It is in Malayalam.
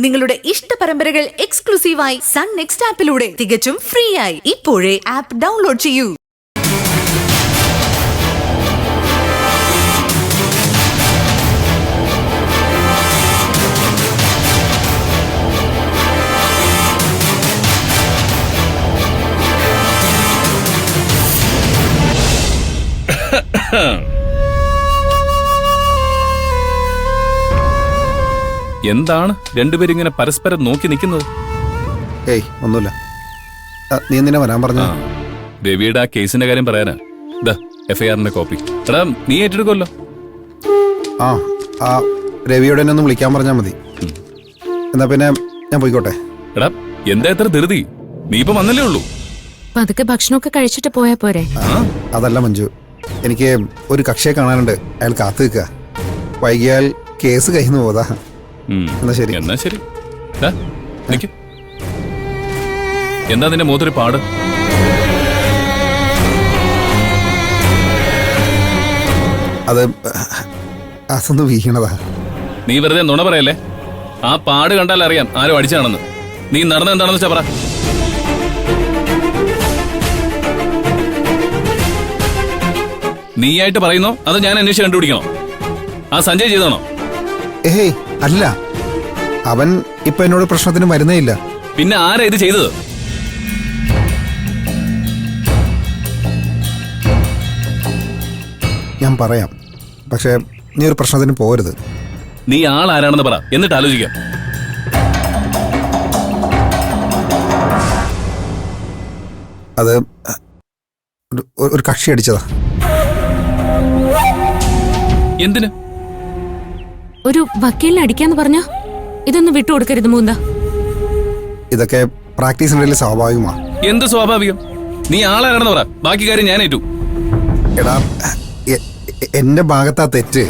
നിങ്ങളുടെ ഇഷ്ട പരമ്പരകൾ എക്സ്ക്ലൂസീവായി സൺ നെക്സ്റ്റ് ആപ്പിലൂടെ തികച്ചും ഫ്രീ ആയി ഇപ്പോഴേ ആപ്പ് ഡൗൺലോഡ് ചെയ്യൂ. എന്താണ് രണ്ടുപേരും ഇങ്ങനെ പരസ്പരം നോക്കി നിൽക്കുന്നത്? ഏയ് ഒന്നുമില്ല. നീ എന്തിനാ വരാൻ പറഞ്ഞ? രവിയുടെ ആ കേസിന്റെ കാര്യം പറയാനാ. FIR കോപ്പി എടാ നീ ഏറ്റെടുക്കുമല്ലോ. ആ രവിയോടെ ഒന്ന് വിളിക്കാൻ പറഞ്ഞാ മതി. എന്നാ പിന്നെ ഞാൻ പോയിക്കോട്ടെ. എടാ എന്താ എത്ര ധൃതി? നീ ഇപ്പൊ വന്നല്ലേ ഉള്ളൂ. പതുക്കെ ഭക്ഷണമൊക്കെ കഴിച്ചിട്ട് പോയാ പോരെ? അതല്ല മഞ്ജു, എനിക്ക് ഒരു കക്ഷിയെ കാണാനുണ്ട്. അയാൾ കാത്തു നിൽക്കുക. വൈകിയാൽ കേസ് കയ്യിൽ നിന്ന് പോതാ. എന്നാ ശരി. എന്നാ ശരി. എന്താ നിന്റെ മുഖത്തൊരു പാട്? അതൊന്ന് വീണതാ. നീ വെറുതെ നുണ പറയല്ലേ. ആ പാട് കണ്ടാൽ അറിയാം ആരും അടിച്ചാണെന്ന്. നീ നടന്നത് എന്താണെന്ന് വെച്ചാ പറ. നീയായിട്ട് പറയുന്നോ അത് ഞാൻ അന്വേഷിച്ച് കണ്ടുപിടിക്കണോ? ആ സഞ്ജയ് ചെയ്താണോ? ഏയ് അല്ല, അവൻ ഇപ്പൊ എന്നോട് പ്രശ്നത്തിന് മരുന്നേ ഇല്ല. പിന്നെ ആരാ ഇത് ചെയ്തത്? ഞാൻ പറയാം, പക്ഷെ നീ ഒരു പ്രശ്നത്തിന് പോരുത്. നീ ആളാരാണെന്ന് പറ, എന്നിട്ട് ആലോചിക്കാം. അത് ഒരു കക്ഷി അടിച്ചതാ. എന്തിന്? ഒരു വക്കീലിനെ അടിക്കാന്ന് പറഞ്ഞ ഇതൊന്നും വിട്ടുകൊടുക്കരുത് മൂന്ത. ഇതൊക്കെ പ്രാക്ടീസിനിടയിൽ സ്വാഭാവികമാ. എന്ത് സ്വാഭാവികം? നീ ആളാരാണെന്ന് പറ, ബാക്കി കാര്യം ഞാൻ ഏറ്റു. എടാ എന്റെ ഭാഗത്താ തെറ്റ്.